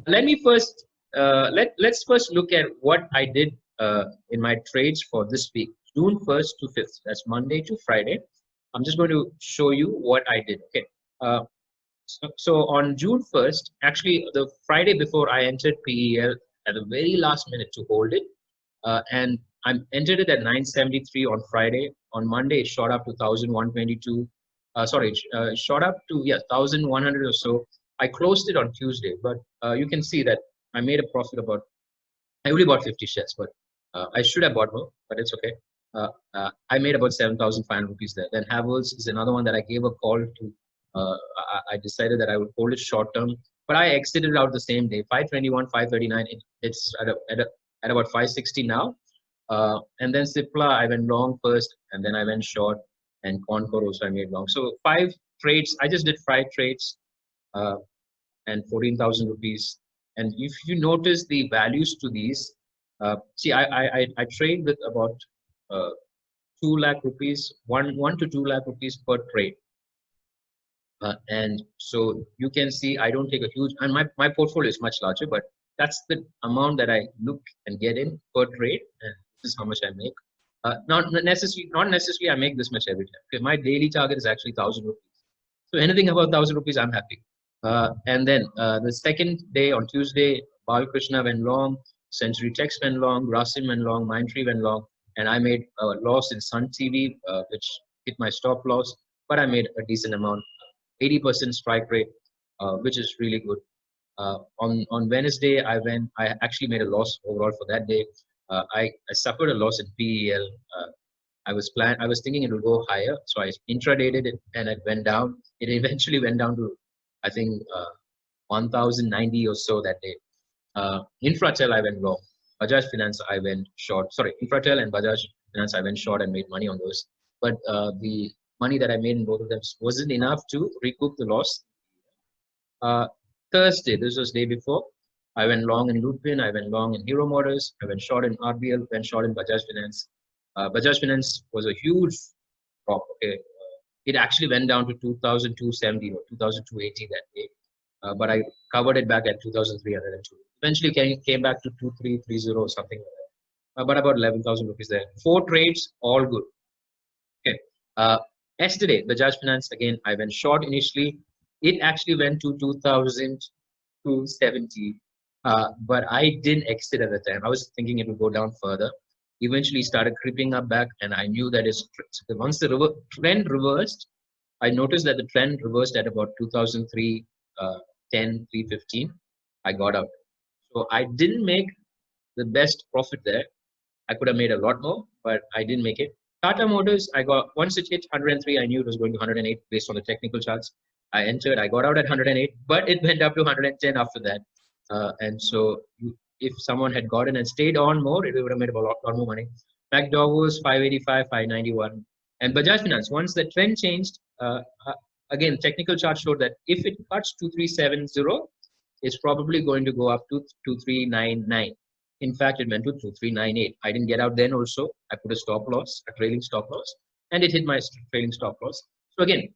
let me first let's first look at what I did in my trades for this week, June 1st to 5th. That's Monday to Friday. I'm just going to show you what I did. Okay. Uh, so on June 1st, actually the Friday before, I entered PEL at the very last minute to hold it, and I entered it at 973 on Friday. On Monday, it shot up to 1122. Sorry, shot up to 1100 or so. I closed it on Tuesday, but you can see that I made a profit about. I only bought 50 shares, but I should have bought more, but it's okay. I made about 7,500 rupees there. Then Havells is another one that I gave a call to. I decided that I would hold it short term, but I exited out the same day. 521, 539. It's at about 560 now. And then Cipla, I went long first, and then I went short, and Concor also I made long. So 5 trades. I just did 5 trades, uh, and 14,000 rupees. And if you notice the values to these, see, I trade with about uh, 2 lakh rupees, 1 to 2 lakh rupees per trade. And so you can see I don't take a huge, and my portfolio is much larger, but that's the amount that I look and get in per trade, and this is how much I make. Not necessarily I make this much every time. Okay, my daily target is actually 1,000 rupees. So anything above 1,000 rupees, I'm happy. And then the second day on Tuesday, Balkrishna went long, Century Text went long, Grasim went long, Mindtree went long, and I made a loss in Sun TV, which hit my stop loss, but I made a decent amount, 80% strike rate, which is really good. On Wednesday, I actually made a loss overall for that day. I suffered a loss in PEL. I was thinking it would go higher, so I intradayed it and it went down. It eventually went down to, I think, 1,090 or so that day. Infratel I went long. Bajaj Finance I went short. Sorry, Infratel and Bajaj Finance I went short and made money on those. But the money that I made in both of them wasn't enough to recoup the loss. Uh, Thursday, this was day before, I went long in Lupin, I went long in Hero Motors, I went short in RBL, went short in Bajaj Finance. Bajaj Finance was a huge drop. Okay, it actually went down to 2,270 or 2,280 that day, but I covered it back at 2,302. Eventually came back to 2,330 or something like that. But about 11,000 rupees there. 4 trades, all good. Okay. Yesterday, Bajaj Finance again. I went short initially. It actually went to 2,270, but I didn't exit at the time. I was thinking it would go down further. Eventually, started creeping up back, and I knew that once the trend reversed, I noticed that the trend reversed at about 2003, 10, 315. I got out. So I didn't make the best profit there. I could have made a lot more, but I didn't make it. Tata Motors, I got once it hit 103, I knew it was going to 108 based on the technical charts. I entered, I got out at 108, but it went up to 110 after that. And so if someone had gotten and stayed on more, it would have made a lot more money. McDowell's 585, 591. And Bajaj Finance, once the trend changed, again, technical chart showed that if it cuts 2370, it's probably going to go up to 2399. In fact, it went to 2398. I didn't get out then also. I put a stop loss, a trailing stop loss, and it hit my trailing stop loss. So again,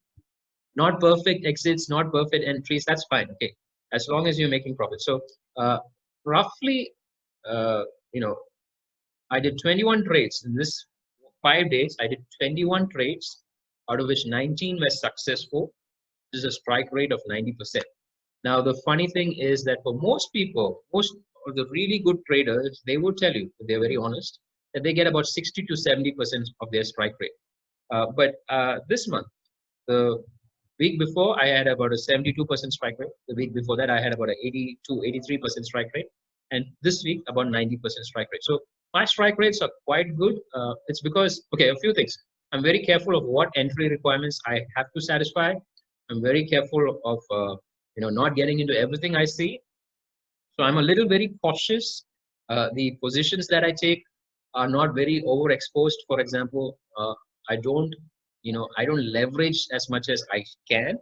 not perfect exits, not perfect entries. That's fine. Okay, as long as you're making profit. So roughly, uh, you know, I did 21 trades in this 5 days. I did 21 trades, out of which 19 were successful. This is a strike rate of 90%. Now, the funny thing is that for most people, most of the really good traders, they will tell you, if they're very honest, that they get about 60 to 70% of their strike rate. But this month, the week before, I had about a 72% strike rate. The week before that, I had about an 80 to 83% strike rate. And this week, about 90% strike rate. So my strike rates are quite good. It's because, okay, a few things. I'm very careful of what entry requirements I have to satisfy. I'm very careful of not getting into everything I see. So I'm a little very cautious. The positions that I take are not very overexposed. For example, I don't I don't leverage as much as I can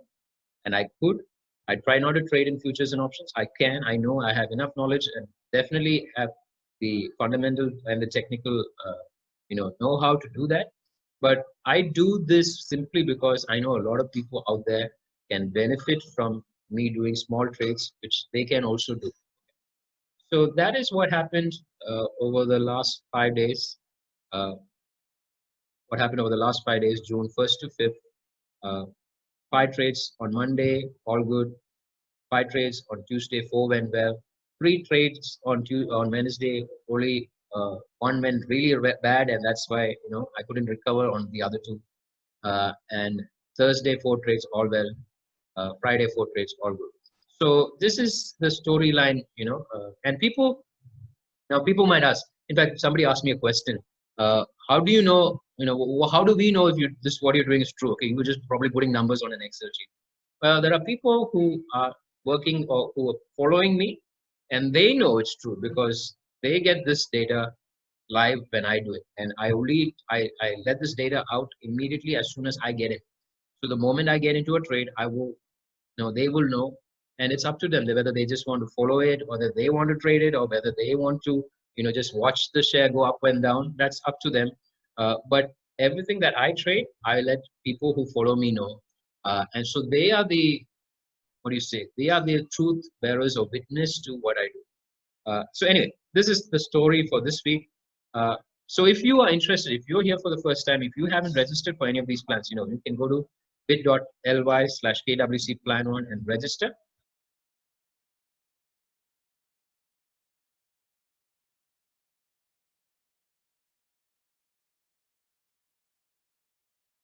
and I could. I try not to trade in futures and options. I can. I know I have enough knowledge and definitely have the fundamental and the technical know how to do that. But I do this simply because I know a lot of people out there can benefit from me doing small trades, which they can also do. So that is what happened over the last 5 days. Uh, what happened over the last 5 days, June 1st to 5th. Uh, 5 trades on Monday, all good. 5 trades on Tuesday, 4 went well. 3 trades on Wednesday, only one went really bad, and that's why I couldn't recover on the other two. And Thursday, 4 trades, all well. Friday, 4 trades, all good. So this is the storyline, and people might ask. In fact, somebody asked me a question. How do you know? How do we know if this what you're doing is true? Okay, you're just probably putting numbers on an Excel sheet. Well, there are people who are working or who are following me, and they know it's true because they get this data live when I do it, and I let this data out immediately as soon as I get it. So the moment I get into a trade, I will they will know, and it's up to them whether they just want to follow it, or whether they want to trade it, or whether they want to just watch the share go up and down. That's up to them. But everything that I trade, I let people who follow me know, and so they are the what do you say? They are the truth bearers or witness to what I do. So anyway, this is the story for this week. Uh, so if you are interested, if you're here for the first time, if you haven't registered for any of these plans, you can go to bit.ly/kwc plan one and register.